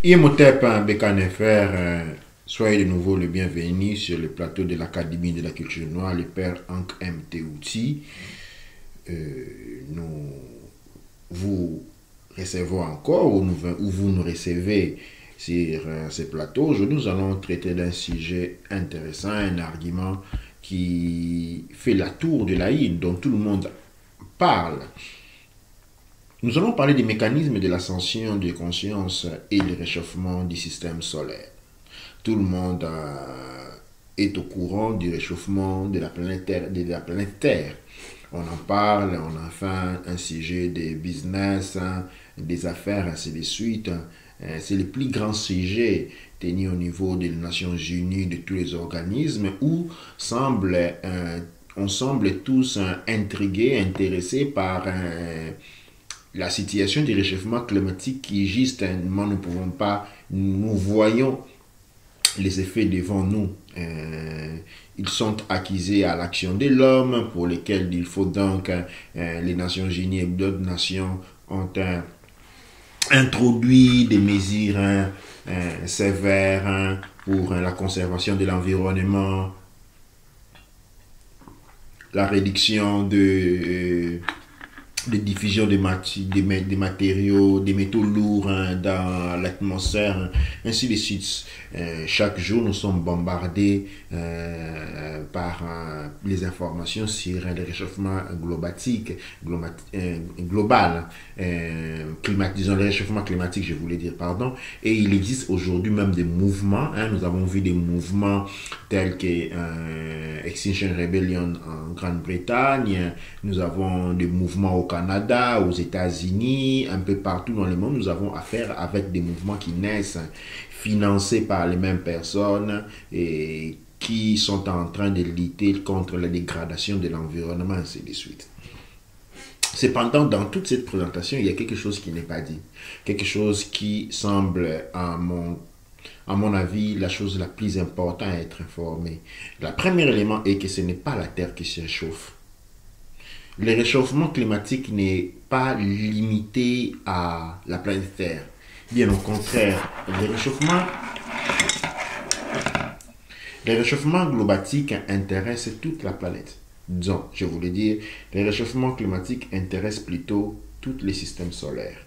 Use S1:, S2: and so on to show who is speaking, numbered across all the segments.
S1: Imhotep Bekanefer, soyez de nouveau le bienvenu sur le plateau de l'Académie de la culture noire, le père Ankh M. Théouti. Nous vous recevons encore, ou vous nous recevez sur ce plateau. Aujourd'hui, nous allons traiter d'un sujet intéressant, un argument qui fait la tour de la île, dont tout le monde parle. Nous allons parler des mécanismes de l'ascension de conscience et du réchauffement du système solaire. Tout le monde est au courant du réchauffement de la planète Terre. On en parle, on en fait un sujet des business, des affaires, ainsi de suite. C'est le plus grand sujet tenu au niveau des Nations Unies, de tous les organismes, où on semble tous intrigués, intéressés par la situation du réchauffement climatique qui justement nous voyons les effets devant nous. Ils sont acquis à l'action de l'homme, pour lesquels il faut donc les Nations Unies et d'autres nations ont introduit des mesures sévères pour la conservation de l'environnement, la réduction de diffusion des matériaux, des métaux lourds dans l'atmosphère, ainsi de suite. Chaque jour, nous sommes bombardés par les informations sur le réchauffement global, disons le réchauffement climatique, je voulais dire, pardon. Et il existe aujourd'hui même des mouvements. Nous avons vu des mouvements tels que Extinction Rebellion en Grande-Bretagne. Nous avons des mouvements au Canada, aux États-Unis, un peu partout dans le monde. Nous avons affaire avec des mouvements qui naissent, financés par les mêmes personnes et qui sont en train de lutter contre la dégradation de l'environnement, ainsi de suite. Cependant, dans toute cette présentation, il y a quelque chose qui n'est pas dit. Quelque chose qui semble, à mon avis, la chose la plus importante à être informé. Le premier élément est que ce n'est pas la Terre qui se réchauffe. Le réchauffement climatique n'est pas limité à la planète Terre. Bien au contraire, le réchauffement climatique intéresse toute la planète. Disons, je voulais dire, le réchauffement climatique intéresse plutôt tous les systèmes solaires.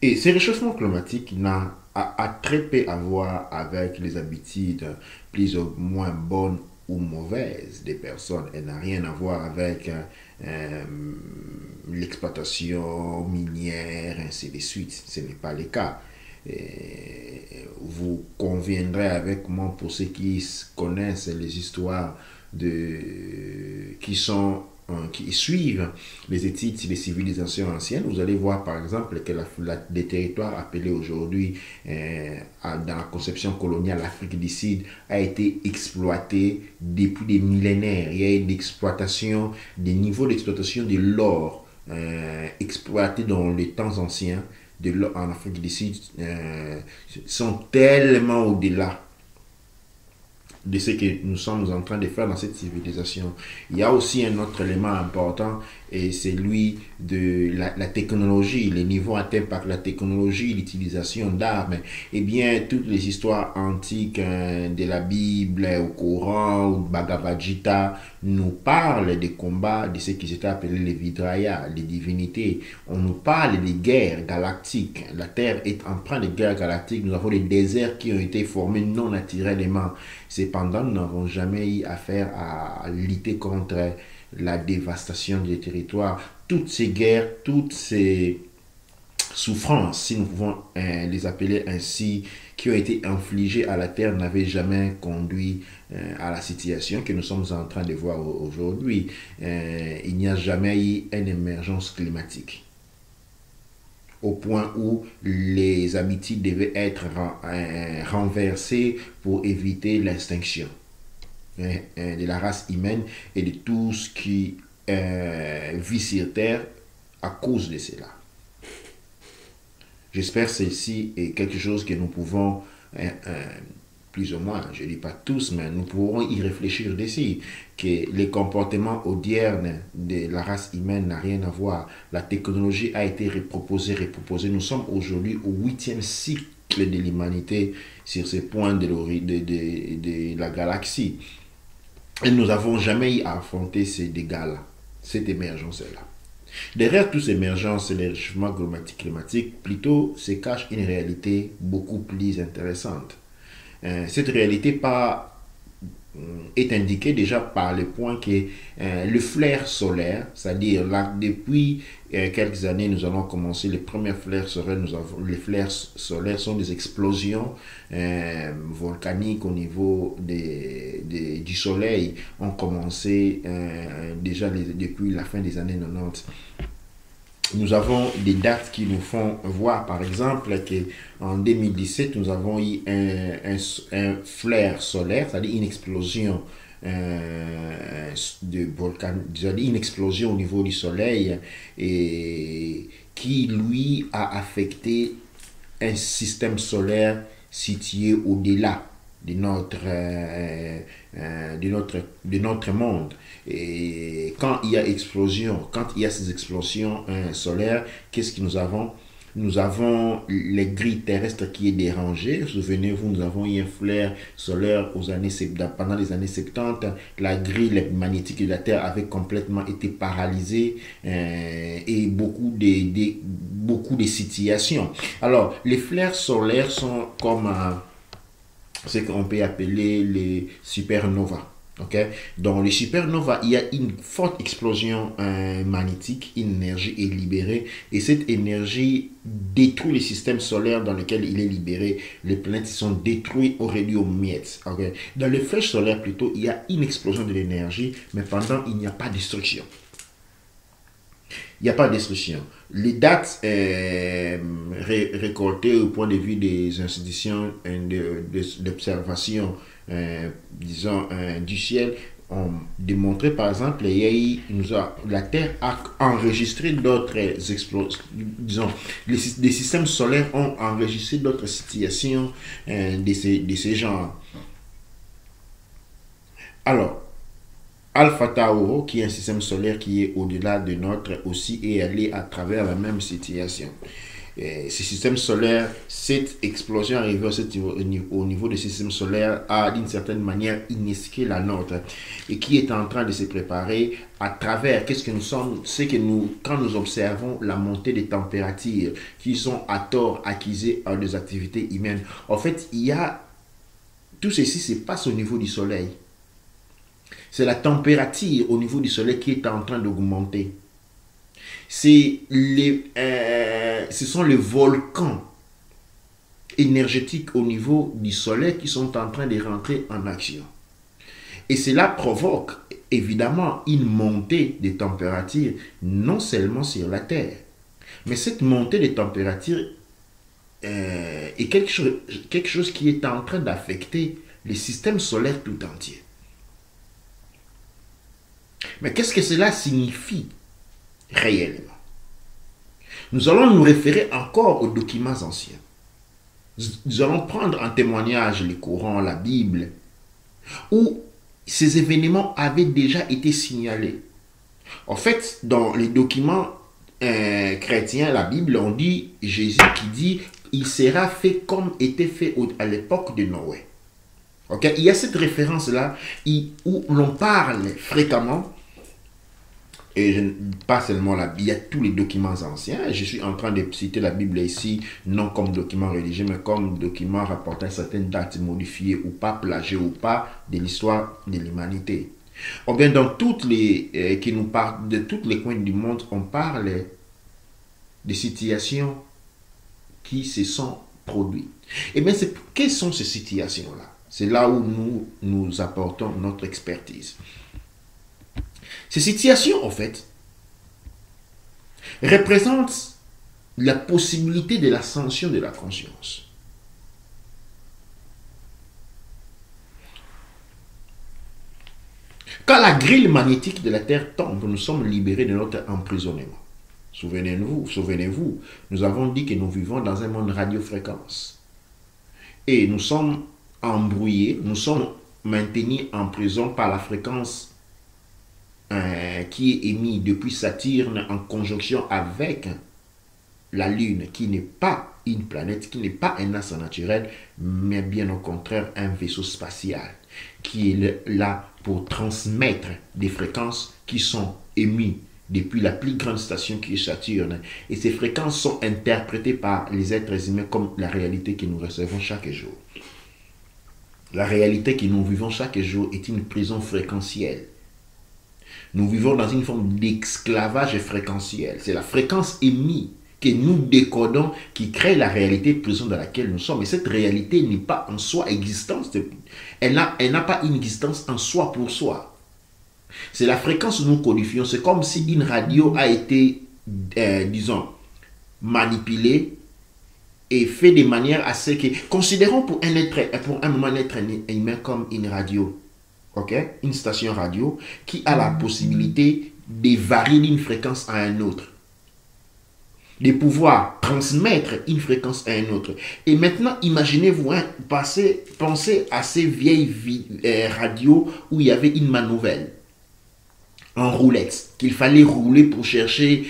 S1: Et ce réchauffement climatique a très peu à voir avec les habitudes plus ou moins bonnes ou mauvaises des personnes. Elle n'a rien à voir avec l'exploitation minière, ainsi de suite. Ce n'est pas le cas. Vous conviendrez avec moi, pour ceux qui connaissent les histoires qui suivent les études sur les civilisations anciennes, vous allez voir par exemple que des territoires appelés aujourd'hui dans la conception coloniale, l'Afrique du Sud a été exploitée depuis des millénaires. Il y a eu des niveaux d'exploitation de l'or exploités dans les temps anciens de l'or en Afrique du Sud sont tellement au-delà de ce que nous sommes en train de faire dans cette civilisation. Il y a aussi un autre élément important, et c'est celui de la technologie, les niveaux atteints par la technologie, l'utilisation d'armes. Eh bien, toutes les histoires antiques de la Bible, au Coran, ou Bhagavad Gita, nous parlent des combats de ce qui s'était appelé les Vidraya, les divinités. On nous parle des guerres galactiques. La Terre est empreinte de guerres galactiques. Nous avons des déserts qui ont été formés non naturellement. Cependant, nous n'avons jamais eu affaire à lutter contre la dévastation des territoires. Toutes ces guerres, toutes ces souffrances, si nous pouvons les appeler ainsi, qui ont été infligées à la Terre, n'avaient jamais conduit à la situation que nous sommes en train de voir aujourd'hui. Il n'y a jamais eu une émergence climatique, au point où les habitudes devaient être renversées pour éviter l'extinction de la race humaine et de tout ce qui vit sur Terre à cause de cela. J'espère que ceci est quelque chose que nous pouvons plus ou moins, je ne dis pas tous, mais nous pourrons y réfléchir d'ici, que les comportements odiernes de la race humaine n'ont rien à voir. La technologie a été reproposée. Nous sommes aujourd'hui au 8e cycle de l'humanité sur ce point de la galaxie. Et nous n'avons jamais affronté ces dégâts-là, cette émergence-là. Derrière toute émergence et les réchauffements climatiques, plutôt se cache une réalité beaucoup plus intéressante. Cette réalité est indiquée déjà par le point que le flair solaire, c'est-à-dire là, depuis quelques années, nous allons commencer les premiers flares solaires. Les flares solaires sont des explosions volcaniques au niveau du soleil, ont commencé déjà depuis la fin des années 90. Nous avons des dates qui nous font voir, par exemple, qu'en 2017, nous avons eu un flare solaire, c'est-à-dire une explosion de volcan, une explosion au niveau du soleil, et qui, lui, a affecté un système solaire situé au-delà de notre monde. Et quand il y a ces explosions solaires, qu'est-ce que nous avons? Nous avons les grilles terrestres qui est dérangée. Souvenez-vous, nous avons eu un flare solaire pendant les années 70. La grille magnétique de la Terre avait complètement été paralysée et beaucoup de situations. Alors, les flares solaires sont comme ce qu'on peut appeler les supernovas. Okay? Dans les supernovas, il y a une forte explosion magnétique, une énergie est libérée et cette énergie détruit le système solaire dans lequel il est libéré. Les planètes sont détruites ou réduites aux miettes. Okay? Dans les flèches solaires, plutôt, il y a une explosion de l'énergie, mais pendant, il n'y a pas de destruction. Il n'y a pas de destruction. Les dates récoltées au point de vue des institutions d'observation du ciel ont démontré, par exemple, la Terre a enregistré d'autres explosions, les systèmes solaires ont enregistré d'autres situations de ces genres. Alors, Alpha Tauro, qui est un système solaire qui est au-delà de notre, aussi est allé à travers la même situation. Ce système solaire, cette explosion arrivée au niveau du système solaire a d'une certaine manière initié la nôtre et qui est en train de se préparer à travers quand nous observons la montée des températures qui sont à tort acquisées à des activités humaines. En fait, tout ceci se passe au niveau du soleil. C'est la température au niveau du soleil qui est en train d'augmenter. Ce sont les volcans énergétiques au niveau du soleil qui sont en train de rentrer en action. Et cela provoque évidemment une montée des températures, non seulement sur la Terre, mais cette montée des températures est quelque chose qui est en train d'affecter le système solaire tout entier. Mais qu'est-ce que cela signifie réellement? Nous allons nous référer encore aux documents anciens. Nous allons prendre en témoignage les Corans, la Bible, où ces événements avaient déjà été signalés. En fait, dans les documents chrétiens, la Bible, on dit, Jésus qui dit, il sera fait comme était fait à l'époque de Noé. Okay? Il y a cette référence-là où l'on parle fréquemment, et pas seulement la Bible, il y a tous les documents anciens. Je suis en train de citer la Bible ici, non comme document religieux, mais comme document rapportant certaines dates modifiées ou pas, plagiées ou pas, de l'histoire de l'humanité. Ou bien dans qui nous parlent de tous les coins du monde, on parle des situations qui se sont produites. Et bien, quelles sont ces situations-là? C'est là où nous apportons notre expertise. Ces situations, en fait, représentent la possibilité de l'ascension de la conscience. Quand la grille magnétique de la Terre tombe, nous sommes libérés de notre emprisonnement. Souvenez-vous, nous avons dit que nous vivons dans un monde radiofréquence. Et nous sommes embrouillés, nous sommes maintenus en prison par la fréquence qui est émise depuis Saturne en conjonction avec la Lune, qui n'est pas une planète, qui n'est pas un astre naturel, mais bien au contraire un vaisseau spatial, qui est là pour transmettre des fréquences qui sont émises depuis la plus grande station qui est Saturne. Et ces fréquences sont interprétées par les êtres humains comme la réalité que nous recevons chaque jour. La réalité que nous vivons chaque jour est une prison fréquentielle. Nous vivons dans une forme d'esclavage fréquentiel. C'est la fréquence émise que nous décodons qui crée la réalité de prison dans laquelle nous sommes. Et cette réalité n'est pas en soi existence. Elle n'a pas une existence en soi pour soi. C'est la fréquence que nous codifions. C'est comme si une radio a été, disons, manipulée et fait de manière à ce que... Considérons pour un moment un être humain comme une radio. Okay? Une station radio qui a la possibilité de varier d'une fréquence à une autre, de pouvoir transmettre une fréquence à une autre. Et maintenant, imaginez-vous, pensez à ces vieilles radios où il y avait une manivelle en roulette, qu'il fallait rouler pour chercher,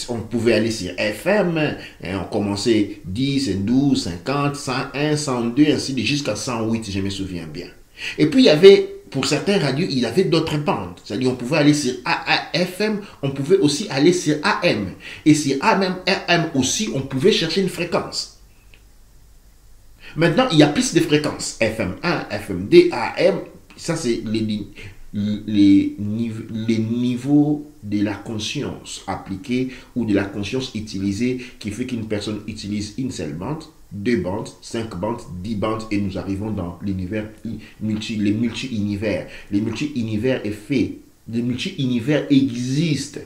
S1: on pouvait aller sur FM, on commençait 10, 12, 50, 101, 102, ainsi de suite, jusqu'à 108, si je me souviens bien. Et puis il y avait, pour certaines radios, il y avait d'autres bandes. C'est-à-dire on pouvait aller sur FM, on pouvait aussi aller sur AM. Et sur AM aussi, on pouvait chercher une fréquence. Maintenant, il y a plus de fréquences. FM1, FM2, AM, ça c'est les niveaux de la conscience appliquée ou de la conscience utilisée qui fait qu'une personne utilise une seule bande, 2 bandes, 5 bandes, 10 bandes et nous arrivons dans l'univers, les multi-univers. Les multi-univers est fait. Les multi-univers existent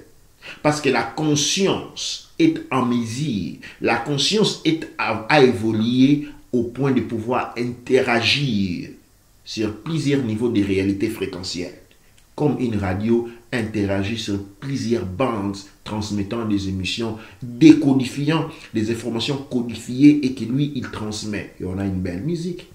S1: parce que la conscience est en mesure, la conscience a évolué au point de pouvoir interagir sur plusieurs niveaux de réalité fréquentielle. Comme une radio interagit sur plusieurs bandes, transmettant des émissions, décodifiant des informations codifiées et que lui, il transmet. Et on a une belle musique.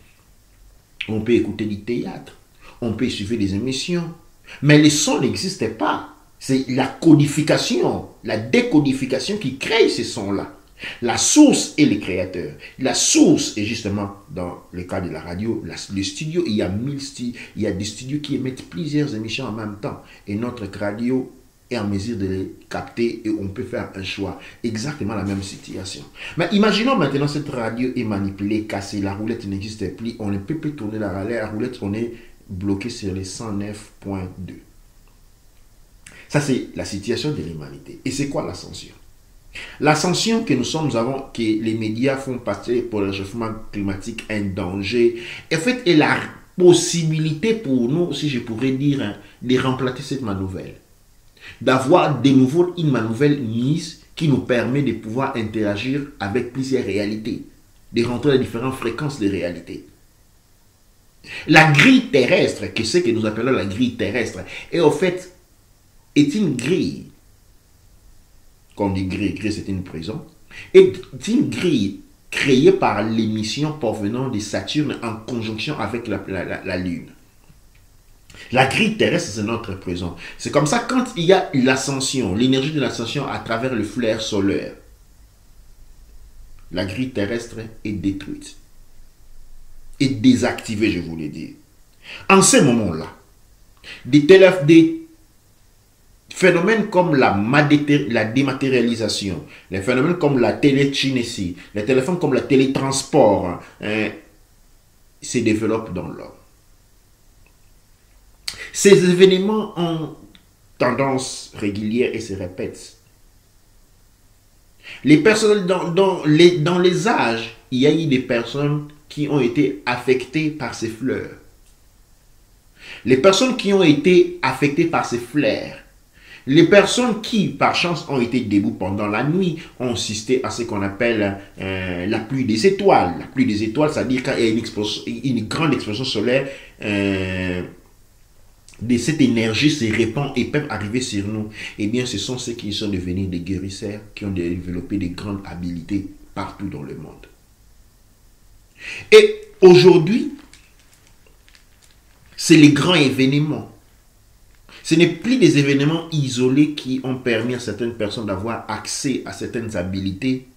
S1: On peut écouter du théâtre. On peut suivre des émissions. Mais les sons n'existent pas. C'est la codification, la décodification qui crée ces sons-là. La source est le créateur. La source est justement, dans le cas de la radio, le studio. Il y a des studios qui émettent plusieurs émissions en même temps. Et notre radio est en mesure de les capter et on peut faire un choix. Exactement la même situation. Mais imaginons maintenant cette radio est manipulée, cassée, la roulette n'existe plus. On ne peut plus tourner la roulette, on est bloqué sur les 109.2. Ça, c'est la situation de l'humanité. Et c'est quoi l'ascension? L'ascension que nous sommes avant, que les médias font passer pour le réchauffement climatique un danger, en fait, est la possibilité pour nous, si je pourrais dire, de remplacer cette manivelle. D'avoir de nouveau une manivelle mise qui nous permet de pouvoir interagir avec plusieurs réalités, de rentrer dans différentes fréquences de réalité. La grille terrestre, que c'est que nous appelons la grille terrestre, et en fait, est une grille. Comme dit grille c'est une prison, est une grille créée par l'émission provenant de Saturne en conjonction avec la Lune. La grille terrestre, c'est notre prison. C'est comme ça, quand il y a l'ascension, l'énergie de l'ascension à travers le flair solaire, la grille terrestre est détruite. Et désactivée, je voulais dire. En ce moment-là, des phénomènes comme la dématérialisation, les phénomènes comme la télékinésie, les téléphones comme le télétransport se développent dans l'homme. Ces événements ont tendance régulière et se répètent. Les personnes dans les âges, il y a eu des personnes qui ont été affectées par ces fleurs. Les personnes qui ont été affectées par ces flares, les personnes qui, par chance, ont été debout pendant la nuit, ont assisté à ce qu'on appelle la pluie des étoiles. La pluie des étoiles, c'est-à-dire quand il y a une grande explosion solaire, de cette énergie se répand et peuvent arriver sur nous. Eh bien, ce sont ceux qui sont devenus des guérisseurs, qui ont développé de grandes habiletés partout dans le monde. Et aujourd'hui, C'est les grands événements. Ce n'est plus des événements isolés qui ont permis à certaines personnes d'avoir accès à certaines habilités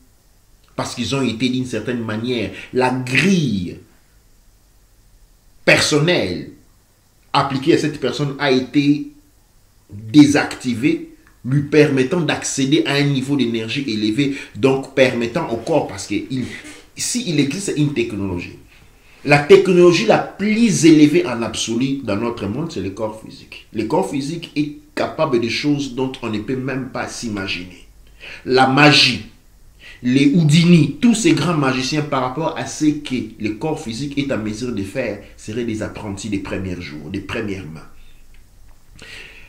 S1: parce qu'ils ont été d'une certaine manière. La grille personnelle appliquée à cette personne a été désactivée, lui permettant d'accéder à un niveau d'énergie élevé, donc permettant au corps, parce que s'il existe une technologie, la technologie la plus élevée en absolu dans notre monde, c'est le corps physique. Le corps physique est capable de choses dont on ne peut même pas s'imaginer. La magie, les Houdini, tous ces grands magiciens par rapport à ce que le corps physique est en mesure de faire, seraient des apprentis des premiers jours, des premières mains.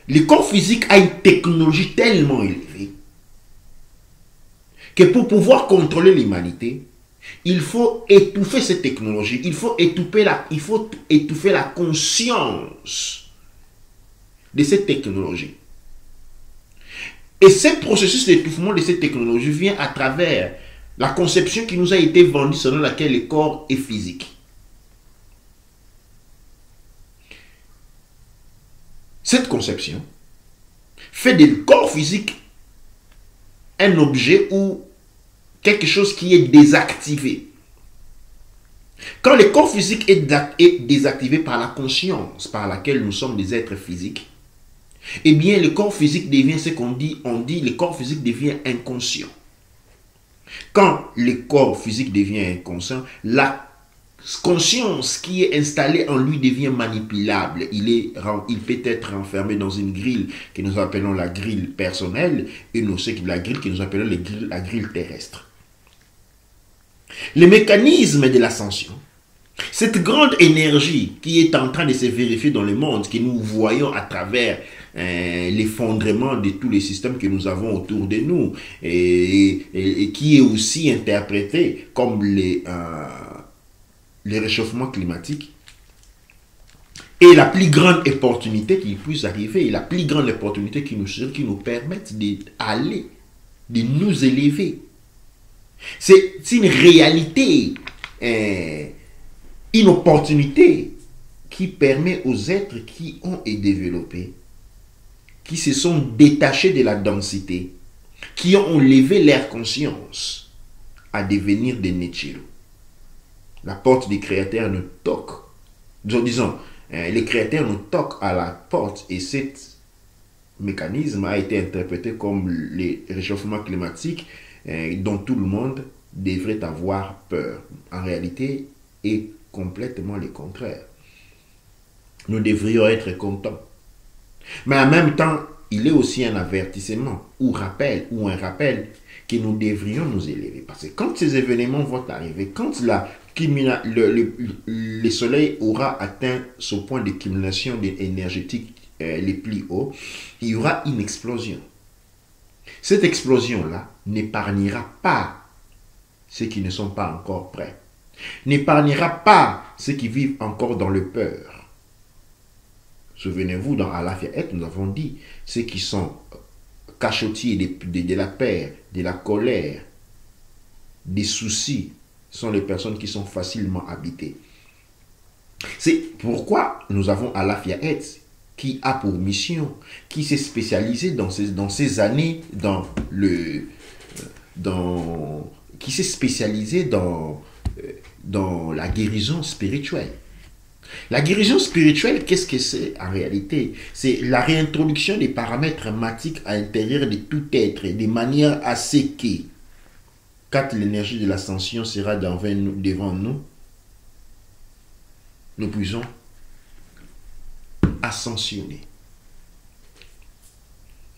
S1: Le corps physique a une technologie tellement élevée que pour pouvoir contrôler l'humanité, il faut étouffer cette technologie, il faut étouffer la conscience de cette technologie. Et ce processus d'étouffement de cette technologie vient à travers la conception qui nous a été vendue selon laquelle le corps est physique. Cette conception fait du corps physique un objet ou quelque chose qui est désactivé. Quand le corps physique est désactivé par la conscience par laquelle nous sommes des êtres physiques, eh bien le corps physique devient ce qu'on dit, le corps physique devient inconscient. Quand le corps physique devient inconscient, la conscience qui est installée en lui devient manipulable. Il peut être enfermé dans une grille que nous appelons la grille personnelle et la grille que nous appelons la grille terrestre. Le mécanisme de l'ascension, cette grande énergie qui est en train de se vérifier dans le monde, que nous voyons à travers l'effondrement de tous les systèmes que nous avons autour de nous et qui est aussi interprété comme les réchauffements climatiques, est la plus grande opportunité qui puisse arriver, et la plus grande opportunité qui nous permette d'aller, de nous élever. C'est une réalité, une opportunité qui permet aux êtres qui ont été développés, qui se sont détachés de la densité, qui ont levé leur conscience à devenir des Nichiru. La porte du Créateur nous toque. Disons, le Créateur nous toque à la porte et ce mécanisme a été interprété comme le réchauffement climatique dont tout le monde devrait avoir peur. En réalité, est complètement le contraire. Nous devrions être contents. Mais en même temps, il est aussi un avertissement ou un rappel que nous devrions nous élever. Parce que quand ces événements vont arriver, quand le soleil aura atteint ce point de cumulation énergétique les plus hauts, il y aura une explosion. Cette explosion-là n'épargnera pas ceux qui ne sont pas encore prêts. N'épargnera pas ceux qui vivent encore dans le peur. Souvenez-vous, dans Alafiaet, nous avons dit, ceux qui sont cachotiers de la peur, de la colère, des soucis, sont les personnes qui sont facilement habitées. C'est pourquoi nous avons Alafiaet, qui a pour mission, qui s'est spécialisé dans ces années, qui s'est spécialisé dans la guérison spirituelle. La guérison spirituelle, qu'est-ce que c'est en réalité? C'est la réintroduction des paramètres matiques à l'intérieur de tout être, de manière à ce que, quand l'énergie de l'ascension sera devant nous, nous puissions ascensionner.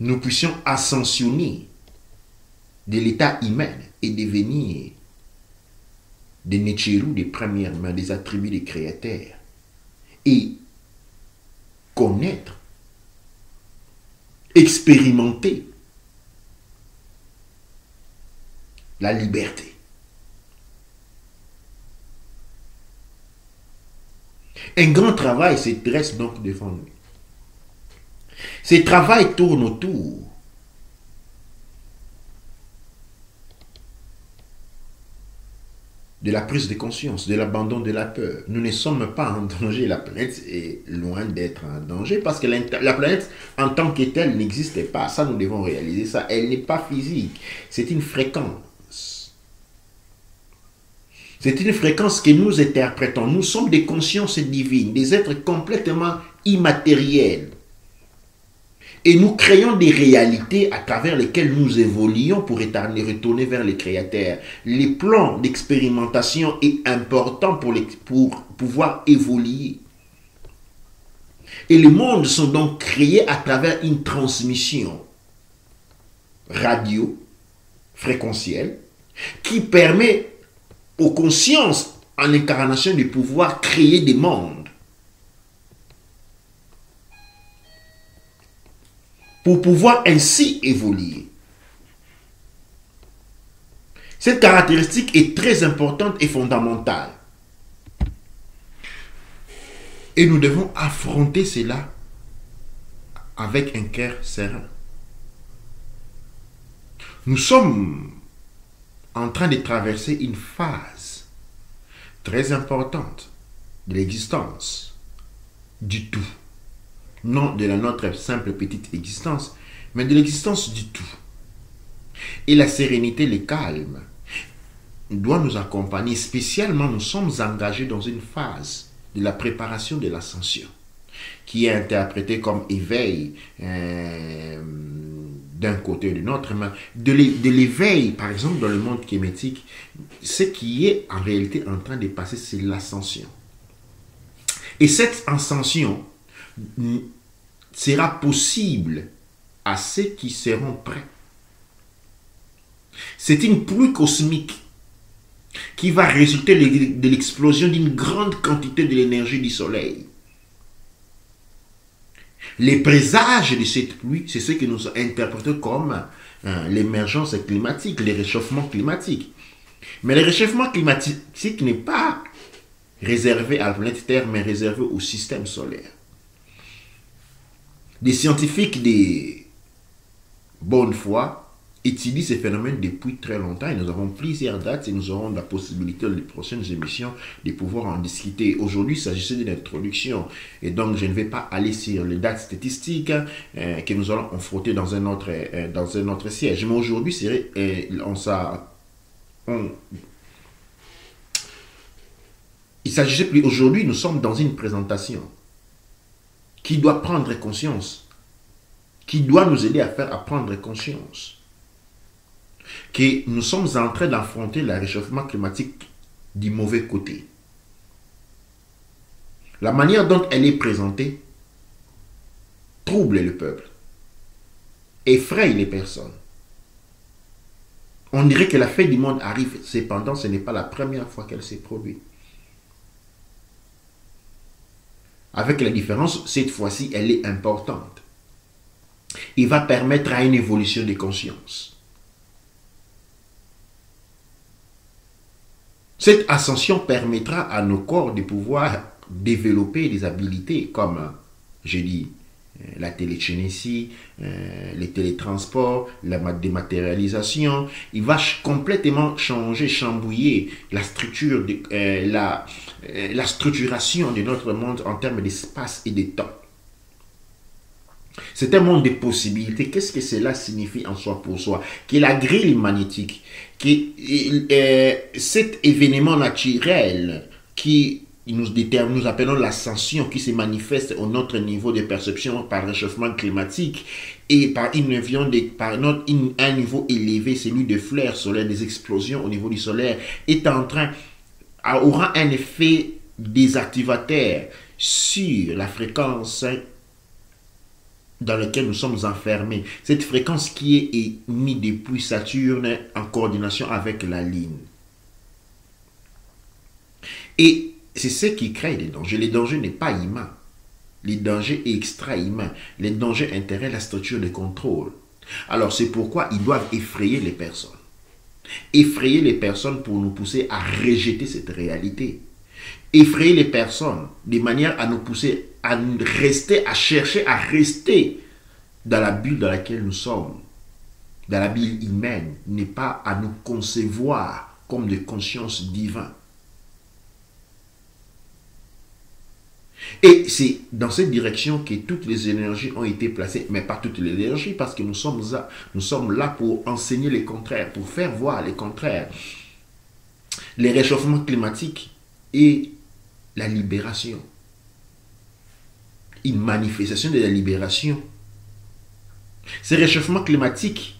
S1: Nous puissions ascensionner de l'état humain et devenir des Nichiru, des premières mains, des attributs des créateurs et connaître, expérimenter la liberté. Un grand travail se dresse donc devant nous. Ce travail tourne autour de la prise de conscience, de l'abandon de la peur. Nous ne sommes pas en danger, la planète est loin d'être en danger parce que la planète en tant que telle n'existe pas. Ça, nous devons réaliser ça. Elle n'est pas physique, c'est une fréquence. C'est une fréquence que nous interprétons. Nous sommes des consciences divines, des êtres complètement immatériels. Et nous créons des réalités à travers lesquelles nous évoluons pour retourner vers le Créateur. Les plans d'expérimentation est important pour pouvoir évoluer. Et les mondes sont donc créés à travers une transmission radio, fréquentielle, qui permet aux consciences en incarnation de pouvoir créer des mondes. Pour pouvoir ainsi évoluer. Cette caractéristique est très importante et fondamentale. Et nous devons affronter cela avec un cœur serein. Nous sommes en train de traverser une phase très importante de l'existence du tout. Non de notre simple petite existence, mais de l'existence du tout. Et la sérénité, le calme, doit nous accompagner. Spécialement, nous sommes engagés dans une phase de la préparation de l'ascension, qui est interprétée comme éveil d'un côté ou de l'autre, mais de l'éveil, par exemple, dans le monde kémétique, ce qui est en réalité en train de passer, c'est l'ascension. Et cette ascension sera possible à ceux qui seront prêts. C'est une pluie cosmique qui va résulter de l'explosion d'une grande quantité de l'énergie du soleil. Les présages de cette pluie, c'est ce que nous interprétons comme l'émergence climatique, le réchauffement climatique. Mais le réchauffement climatique n'est pas réservé à la planète Terre, mais réservé au système solaire. Des scientifiques de bonne foi étudient ces phénomènes depuis très longtemps et nous avons plusieurs dates et nous aurons la possibilité dans les prochaines émissions de pouvoir en discuter. Aujourd'hui, il s'agissait d'une introduction et donc je ne vais pas aller sur les dates statistiques que nous allons affronter dans un autre siège. Mais aujourd'hui, il s'agissait plus. Aujourd'hui, nous sommes dans une présentation qui doit prendre conscience, qui doit nous aider à prendre conscience que nous sommes en train d'affronter le réchauffement climatique du mauvais côté. La manière dont elle est présentée trouble le peuple, effraie les personnes. On dirait que la fin du monde arrive, cependant ce n'est pas la première fois qu'elle s'est produite. Avec la différence, cette fois-ci, elle est importante. Il va permettre à une évolution des consciences. Cette ascension permettra à nos corps de pouvoir développer des habilités comme, j'ai dit, la télékinésie, les télétransports, la dématérialisation. Il va complètement changer, chambouiller la structure, la structuration de notre monde en termes d'espace et de temps. C'est un monde de possibilités. Qu'est-ce que cela signifie en soi pour soi? Que la grille magnétique, que cet événement naturel qui nous appelons l'ascension, qui se manifeste au notre niveau de perception par réchauffement climatique et par un niveau élevé, celui de flares solaires, des explosions au niveau du solaire, aura un effet désactivateur sur la fréquence dans laquelle nous sommes enfermés. Cette fréquence qui est émise depuis Saturne en coordination avec la ligne. Et c'est ce qui crée des dangers. Les dangers n'est pas humain. Les dangers extra-humains. Les dangers intéressent la structure de contrôle. Alors c'est pourquoi ils doivent effrayer les personnes. Effrayer les personnes pour nous pousser à rejeter cette réalité. Effrayer les personnes de manière à nous pousser à rester, à chercher à rester dans la bulle dans laquelle nous sommes. Dans la bulle humaine. N'est pas à nous concevoir comme de conscience divine. Et c'est dans cette direction que toutes les énergies ont été placées, mais pas toutes les énergies, parce que nous sommes là pour enseigner les contraires, pour faire voir les contraires. Les réchauffements climatiques et la libération. Une manifestation de la libération. Ces réchauffements climatiques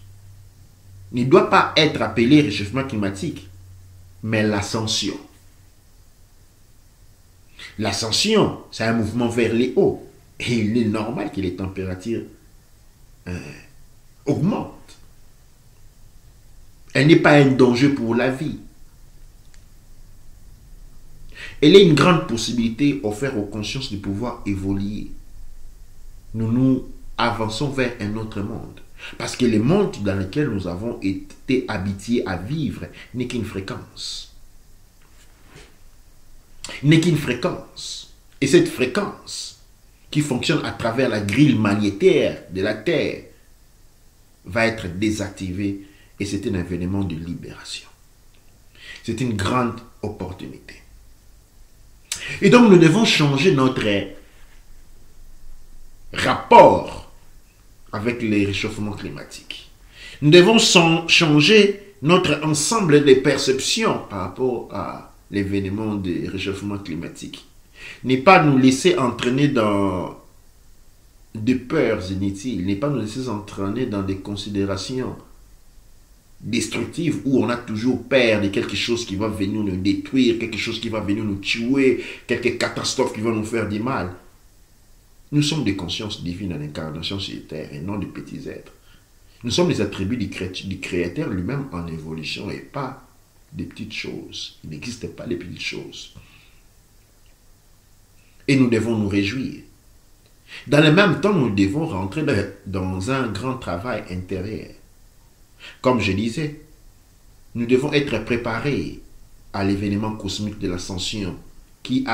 S1: ne doivent pas être appelés réchauffement climatique, mais l'ascension. L'ascension, c'est un mouvement vers les hauts. Et il est normal que les températures augmentent. Elle n'est pas un danger pour la vie. Elle est une grande possibilité offerte aux consciences de pouvoir évoluer. Nous avançons vers un autre monde. Parce que le monde dans lequel nous avons été habitués à vivre n'est qu'une fréquence. N'est qu'une fréquence. Et cette fréquence, qui fonctionne à travers la grille magnétaire de la Terre, va être désactivée. Et c'est un événement de libération. C'est une grande opportunité. Et donc nous devons changer notre rapport avec les réchauffements climatiques. Nous devons changer notre ensemble de perceptions par rapport à l'événement du réchauffement climatique. Ne pas nous laisser entraîner dans des peurs inutiles, ne pas nous laisser entraîner dans des considérations destructive où on a toujours peur de quelque chose qui va venir nous détruire, quelque chose qui va venir nous tuer, quelque catastrophe qui va nous faire du mal. Nous sommes des consciences divines en incarnation sur terre et non des petits êtres. Nous sommes les attributs du Créateur lui-même en évolution et pas des petites choses. Il n'existe pas les petites choses. Et nous devons nous réjouir. Dans le même temps, nous devons rentrer dans un grand travail intérieur. Comme je disais, nous devons être préparés à l'événement cosmique de l'ascension qui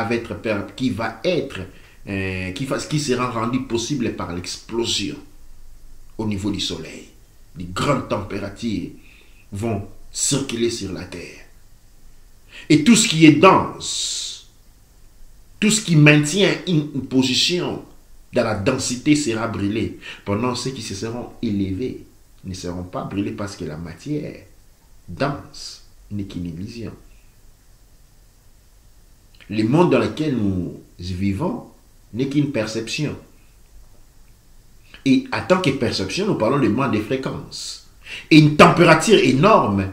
S1: sera rendu possible par l'explosion au niveau du soleil. Les grandes températures vont circuler sur la terre. Et tout ce qui est dense, tout ce qui maintient une position dans la densité sera brûlé, pendant ceux qui se seront élevés ne seront pas brûlés parce que la matière dense n'est qu'une illusion. Le monde dans lequel nous vivons n'est qu'une perception. Et en tant que perception, nous parlons de monde de fréquences. Et une température énorme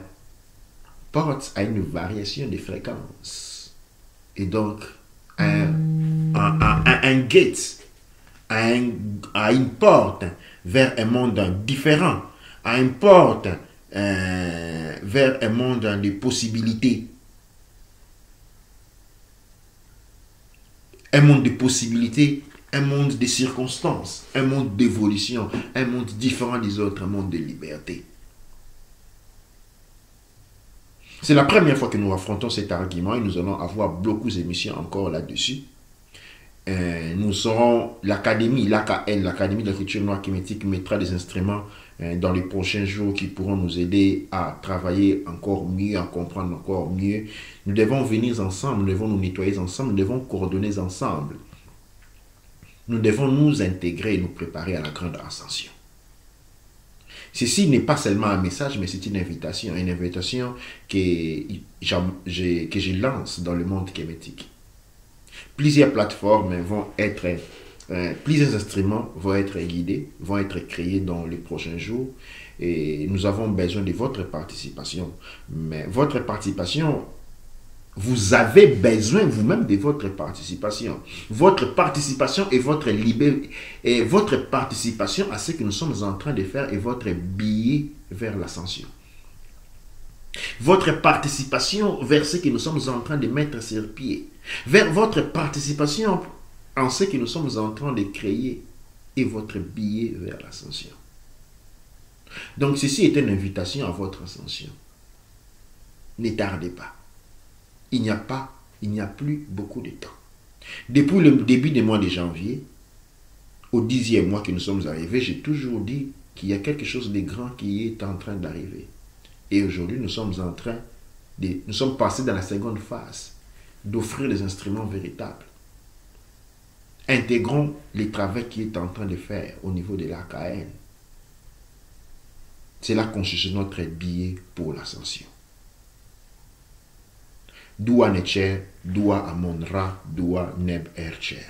S1: porte à une variation de fréquences. Et donc, un gate, à une porte vers un monde différent, à une porte vers un monde de possibilités. Un monde de possibilités, un monde de circonstances, un monde d'évolution, un monde différent des autres, un monde de liberté. C'est la première fois que nous affrontons cet argument et nous allons avoir beaucoup d'émissions encore là-dessus. Nous serons l'Académie, l'AKN, l'Académie de la culture noire kémétique, mettra des instruments dans les prochains jours qui pourront nous aider à travailler encore mieux, à comprendre encore mieux. Nous devons venir ensemble, nous devons nous nettoyer ensemble, nous devons coordonner ensemble. Nous devons nous intégrer et nous préparer à la grande ascension. Ceci n'est pas seulement un message, mais c'est une invitation que je lance dans le monde kémétique. Plusieurs plateformes vont être, plusieurs instruments vont être guidés, vont être créés dans les prochains jours. Et nous avons besoin de votre participation. Mais votre participation, vous avez besoin vous-même de votre participation. Votre participation et votre participation à ce que nous sommes en train de faire est votre billet vers l'ascension. Votre participation vers ce que nous sommes en train de mettre sur pied. Vers votre participation en ce que nous sommes en train de créer et votre billet vers l'ascension. Donc ceci est une invitation à votre ascension. Ne tardez pas. Il n'y a plus beaucoup de temps. Depuis le début du mois de janvier, au 10e mois que nous sommes arrivés, j'ai toujours dit qu'il y a quelque chose de grand qui est en train d'arriver. Et aujourd'hui, nous sommes en train nous sommes passés dans la seconde phase, d'offrir des instruments véritables. Intégrons les travaux qu'il est en train de faire au niveau de l'AKN. Cela constitue notre billet pour l'ascension. Dua Necher, Dua Amonra, Dua Neb Ercher.